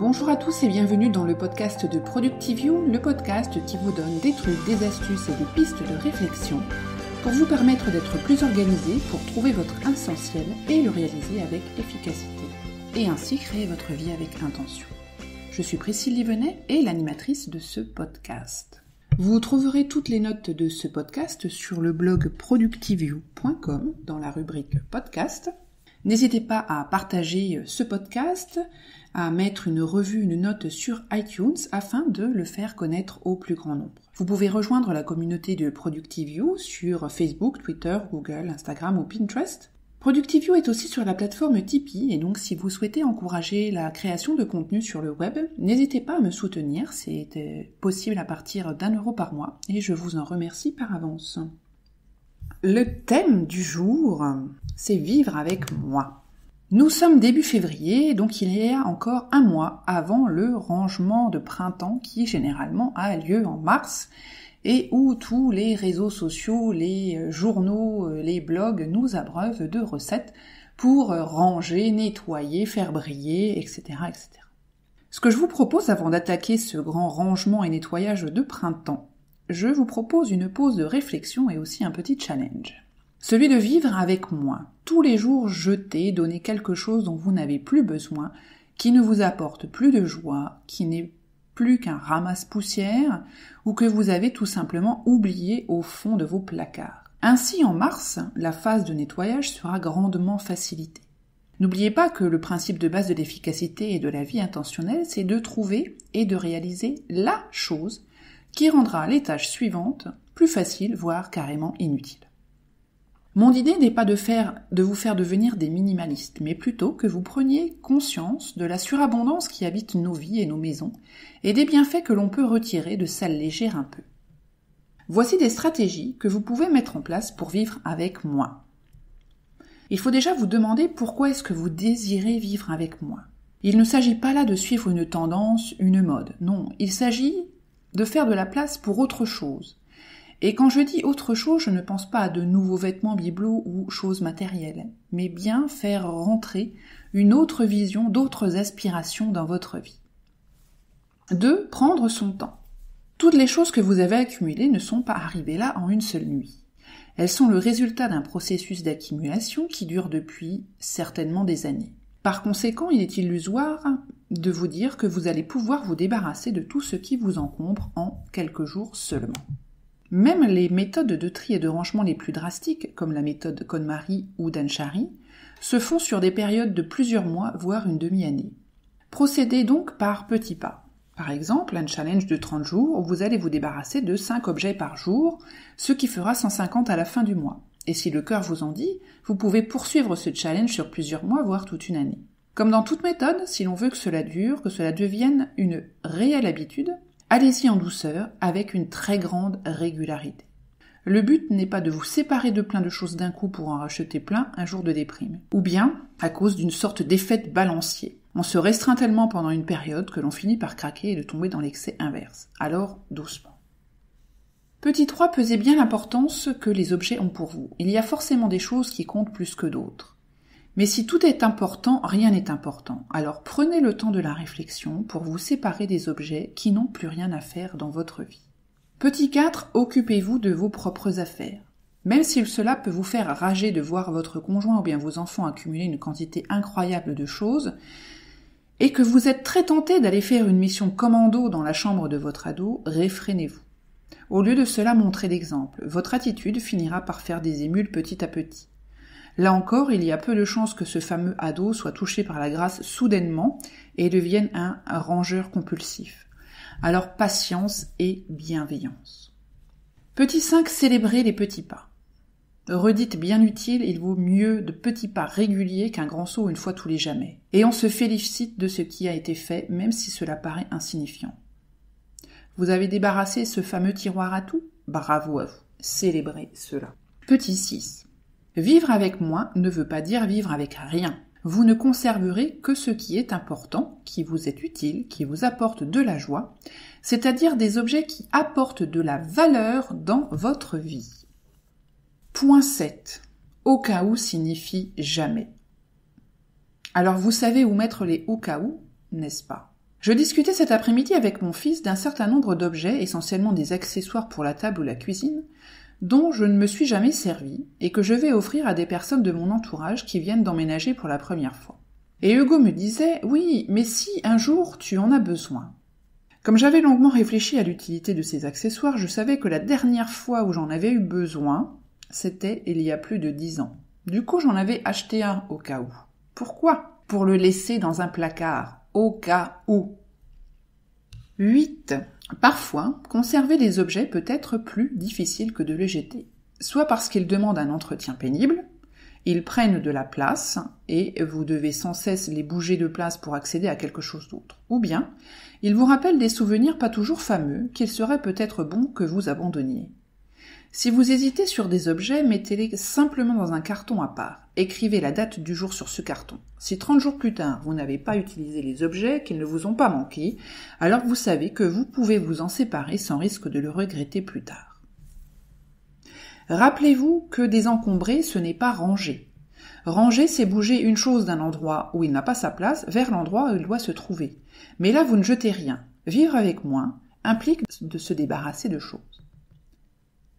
Bonjour à tous et bienvenue dans le podcast de Productivio, le podcast qui vous donne des trucs, des astuces et des pistes de réflexion pour vous permettre d'être plus organisé, pour trouver votre essentiel et le réaliser avec efficacité, et ainsi créer votre vie avec intention. Je suis Priscille Livenet et l'animatrice de ce podcast. Vous trouverez toutes les notes de ce podcast sur le blog productivio.com dans la rubrique podcast. N'hésitez pas à partager ce podcast, à mettre une revue, une note sur iTunes afin de le faire connaître au plus grand nombre. Vous pouvez rejoindre la communauté de Productivio sur Facebook, Twitter, Google, Instagram ou Pinterest. Productivio est aussi sur la plateforme Tipeee et donc si vous souhaitez encourager la création de contenu sur le web, n'hésitez pas à me soutenir, c'est possible à partir d'€1 par mois et je vous en remercie par avance. Le thème du jour, c'est vivre avec moi. Nous sommes début février, donc il y a encore un mois avant le rangement de printemps qui généralement a lieu en mars et où tous les réseaux sociaux, les journaux, les blogs nous abreuvent de recettes pour ranger, nettoyer, faire briller, etc., etc. Ce que je vous propose avant d'attaquer ce grand rangement et nettoyage de printemps, je vous propose une pause de réflexion et aussi un petit challenge. Celui de vivre avec moins. Tous les jours jeter, donner quelque chose dont vous n'avez plus besoin, qui ne vous apporte plus de joie, qui n'est plus qu'un ramasse-poussière, ou que vous avez tout simplement oublié au fond de vos placards. Ainsi, en mars, la phase de nettoyage sera grandement facilitée. N'oubliez pas que le principe de base de l'efficacité et de la vie intentionnelle, c'est de trouver et de réaliser la chose qui rendra les tâches suivantes plus faciles, voire carrément inutiles. Mon idée n'est pas de vous faire devenir des minimalistes, mais plutôt que vous preniez conscience de la surabondance qui habite nos vies et nos maisons, et des bienfaits que l'on peut retirer de s'alléger un peu. Voici des stratégies que vous pouvez mettre en place pour vivre avec moins. Il faut déjà vous demander pourquoi est-ce que vous désirez vivre avec moins. Il ne s'agit pas là de suivre une tendance, une mode, non, il s'agit de faire de la place pour autre chose. Et quand je dis autre chose, je ne pense pas à de nouveaux vêtements bibelots ou choses matérielles, mais bien faire rentrer une autre vision, d'autres aspirations dans votre vie. 2. Prendre son temps. Toutes les choses que vous avez accumulées ne sont pas arrivées là en une seule nuit. Elles sont le résultat d'un processus d'accumulation qui dure depuis certainement des années. Par conséquent, il est illusoire de vous dire que vous allez pouvoir vous débarrasser de tout ce qui vous encombre en quelques jours seulement. Même les méthodes de tri et de rangement les plus drastiques, comme la méthode KonMari ou Danshari, se font sur des périodes de plusieurs mois, voire une demi-année. Procédez donc par petits pas. Par exemple, un challenge de 30 jours où vous allez vous débarrasser de 5 objets par jour, ce qui fera 150 à la fin du mois. Et si le cœur vous en dit, vous pouvez poursuivre ce challenge sur plusieurs mois, voire toute une année. Comme dans toute méthode, si l'on veut que cela dure, que cela devienne une réelle habitude, allez-y en douceur, avec une très grande régularité. Le but n'est pas de vous séparer de plein de choses d'un coup pour en racheter plein un jour de déprime, ou bien à cause d'une sorte d'effet de balancier. On se restreint tellement pendant une période que l'on finit par craquer et de tomber dans l'excès inverse. Alors, doucement. Petit 3, pesez bien l'importance que les objets ont pour vous. Il y a forcément des choses qui comptent plus que d'autres. Mais si tout est important, rien n'est important. Alors prenez le temps de la réflexion pour vous séparer des objets qui n'ont plus rien à faire dans votre vie. Petit 4, occupez-vous de vos propres affaires. Même si cela peut vous faire rager de voir votre conjoint ou bien vos enfants accumuler une quantité incroyable de choses, et que vous êtes très tenté d'aller faire une mission commando dans la chambre de votre ado, réfrénez-vous. Au lieu de cela, montrez l'exemple. Votre attitude finira par faire des émules petit à petit. Là encore, il y a peu de chances que ce fameux ado soit touché par la grâce soudainement et devienne un rangeur compulsif. Alors patience et bienveillance. Petit 5, célébrez les petits pas. Redites bien utile, il vaut mieux de petits pas réguliers qu'un grand saut une fois tous les jamais. Et on se félicite de ce qui a été fait, même si cela paraît insignifiant. Vous avez débarrassé ce fameux tiroir à tout ? Bravo à vous. Célébrez cela. Petit 6. Vivre avec moins ne veut pas dire vivre avec rien. Vous ne conserverez que ce qui est important, qui vous est utile, qui vous apporte de la joie, c'est-à-dire des objets qui apportent de la valeur dans votre vie. Point 7. Au cas où signifie jamais. Alors vous savez où mettre les au cas où, n'est-ce pas ? Je discutais cet après-midi avec mon fils d'un certain nombre d'objets, essentiellement des accessoires pour la table ou la cuisine, dont je ne me suis jamais servi et que je vais offrir à des personnes de mon entourage qui viennent d'emménager pour la première fois. Et Hugo me disait « Oui, mais si un jour tu en as besoin ». Comme j'avais longuement réfléchi à l'utilité de ces accessoires, je savais que la dernière fois où j'en avais eu besoin, c'était il y a plus de 10 ans. Du coup, j'en avais acheté un au cas où. Pourquoi ? Pour le laisser dans un placard, au cas où. 8. Parfois, conserver des objets peut être plus difficile que de les jeter. Soit parce qu'ils demandent un entretien pénible, ils prennent de la place et vous devez sans cesse les bouger de place pour accéder à quelque chose d'autre. Ou bien, ils vous rappellent des souvenirs pas toujours fameux qu'il serait peut-être bon que vous abandonniez. Si vous hésitez sur des objets, mettez-les simplement dans un carton à part. Écrivez la date du jour sur ce carton. Si 30 jours plus tard, vous n'avez pas utilisé les objets, qu'ils ne vous ont pas manqué, alors vous savez que vous pouvez vous en séparer sans risque de le regretter plus tard. Rappelez-vous que désencombrer, ce n'est pas ranger. Ranger, c'est bouger une chose d'un endroit où il n'a pas sa place vers l'endroit où il doit se trouver. Mais là, vous ne jetez rien. Vivre avec moins implique de se débarrasser de choses.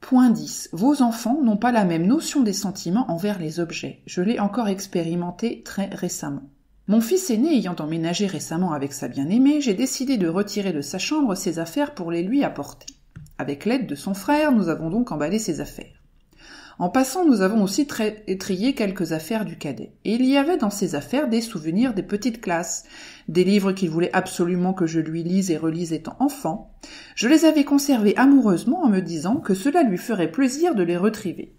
Point 10. Vos enfants n'ont pas la même notion des sentiments envers les objets. Je l'ai encore expérimenté très récemment. Mon fils aîné ayant emménagé récemment avec sa bien-aimée, j'ai décidé de retirer de sa chambre ses affaires pour les lui apporter. Avec l'aide de son frère, nous avons donc emballé ses affaires. En passant, nous avons aussi trié quelques affaires du cadet. Et il y avait dans ces affaires des souvenirs des petites classes, des livres qu'il voulait absolument que je lui lise et relise étant enfant. Je les avais conservés amoureusement en me disant que cela lui ferait plaisir de les retriver.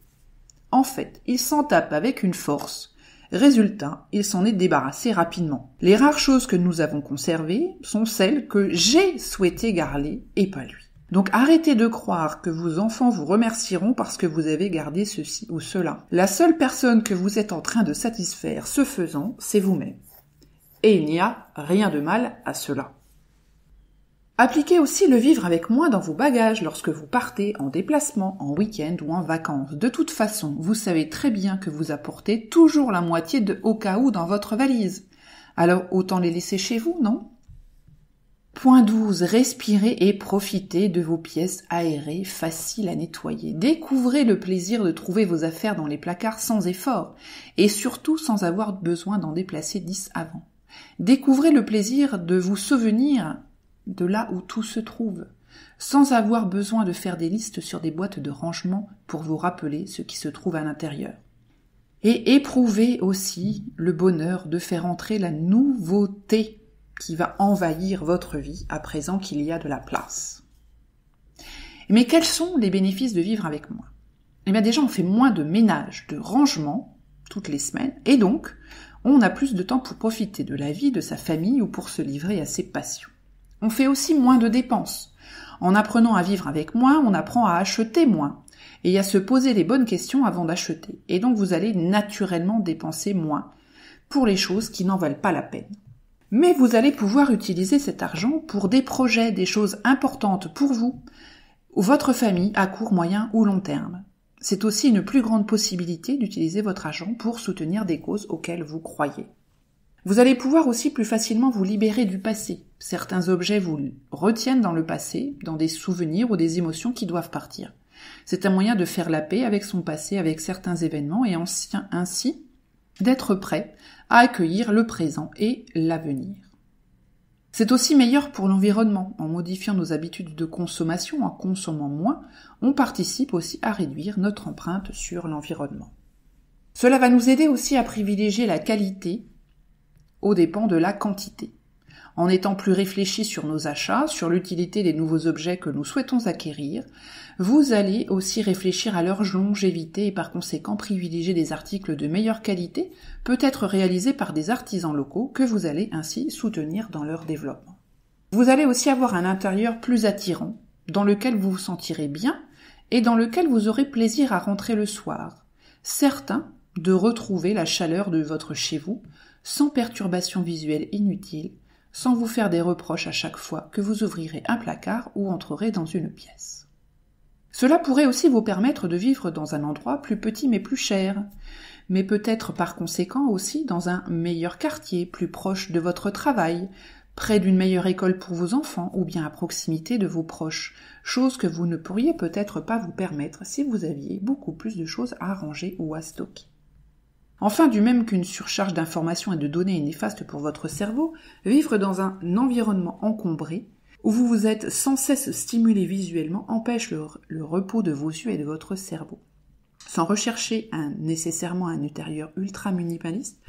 En fait, il s'en tape avec une force. Résultat, il s'en est débarrassé rapidement. Les rares choses que nous avons conservées sont celles que j'ai souhaité garder et pas lui. Donc arrêtez de croire que vos enfants vous remercieront parce que vous avez gardé ceci ou cela. La seule personne que vous êtes en train de satisfaire ce faisant, c'est vous-même. Et il n'y a rien de mal à cela. Appliquez aussi le vivre avec moins dans vos bagages lorsque vous partez en déplacement, en week-end ou en vacances. De toute façon, vous savez très bien que vous apportez toujours la moitié de au cas où dans votre valise. Alors autant les laisser chez vous, non ? Point 12. Respirez et profitez de vos pièces aérées, faciles à nettoyer. Découvrez le plaisir de trouver vos affaires dans les placards sans effort, et surtout sans avoir besoin d'en déplacer 10 avant. Découvrez le plaisir de vous souvenir de là où tout se trouve, sans avoir besoin de faire des listes sur des boîtes de rangement pour vous rappeler ce qui se trouve à l'intérieur. Et éprouvez aussi le bonheur de faire entrer la nouveauté qui va envahir votre vie à présent qu'il y a de la place. Mais quels sont les bénéfices de vivre avec moi ? Eh bien déjà, on fait moins de ménage, de rangement toutes les semaines, et donc on a plus de temps pour profiter de la vie, de sa famille ou pour se livrer à ses passions. On fait aussi moins de dépenses. En apprenant à vivre avec moins, on apprend à acheter moins et à se poser les bonnes questions avant d'acheter. Et donc vous allez naturellement dépenser moins pour les choses qui n'en valent pas la peine. Mais vous allez pouvoir utiliser cet argent pour des projets, des choses importantes pour vous ou votre famille à court, moyen ou long terme. C'est aussi une plus grande possibilité d'utiliser votre argent pour soutenir des causes auxquelles vous croyez. Vous allez pouvoir aussi plus facilement vous libérer du passé. Certains objets vous retiennent dans le passé, dans des souvenirs ou des émotions qui doivent partir. C'est un moyen de faire la paix avec son passé, avec certains événements et ainsi d'être prêt à accueillir le présent et l'avenir. C'est aussi meilleur pour l'environnement. En modifiant nos habitudes de consommation, en consommant moins, on participe aussi à réduire notre empreinte sur l'environnement. Cela va nous aider aussi à privilégier la qualité aux dépens de la quantité. En étant plus réfléchi sur nos achats, sur l'utilité des nouveaux objets que nous souhaitons acquérir, vous allez aussi réfléchir à leur longévité et par conséquent privilégier des articles de meilleure qualité, peut-être réalisés par des artisans locaux que vous allez ainsi soutenir dans leur développement. Vous allez aussi avoir un intérieur plus attirant, dans lequel vous vous sentirez bien et dans lequel vous aurez plaisir à rentrer le soir, certain de retrouver la chaleur de votre chez vous, sans perturbation visuelle inutile, sans vous faire des reproches à chaque fois que vous ouvrirez un placard ou entrerez dans une pièce. Cela pourrait aussi vous permettre de vivre dans un endroit plus petit mais plus cher, mais peut-être par conséquent aussi dans un meilleur quartier, plus proche de votre travail, près d'une meilleure école pour vos enfants ou bien à proximité de vos proches, chose que vous ne pourriez peut-être pas vous permettre si vous aviez beaucoup plus de choses à ranger ou à stocker. Enfin, du même qu'une surcharge d'informations et de données est néfaste pour votre cerveau, vivre dans un environnement encombré, où vous vous êtes sans cesse stimulé visuellement, empêche le repos de vos yeux et de votre cerveau. Sans rechercher nécessairement un intérieur ultra minimaliste,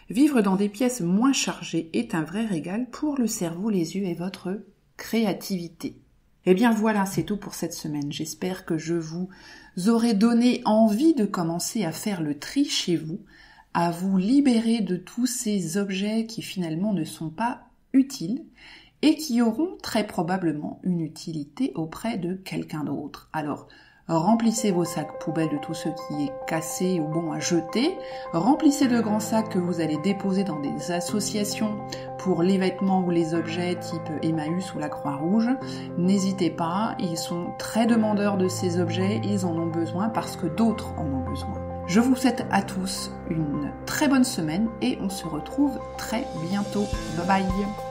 vivre dans des pièces moins chargées est un vrai régal pour le cerveau, les yeux et votre créativité. Eh bien voilà, c'est tout pour cette semaine. J'espère que je vous aurai donné envie de commencer à faire le tri chez vous, à vous libérer de tous ces objets qui finalement ne sont pas utiles et qui auront très probablement une utilité auprès de quelqu'un d'autre. Alors, remplissez vos sacs poubelles de tout ce qui est cassé ou bon à jeter. Remplissez de grands sacs que vous allez déposer dans des associations pour les vêtements ou les objets type Emmaüs ou la Croix-Rouge. N'hésitez pas, ils sont très demandeurs de ces objets, ils en ont besoin parce que d'autres en ont besoin. Je vous souhaite à tous une très bonne semaine et on se retrouve très bientôt. Bye bye!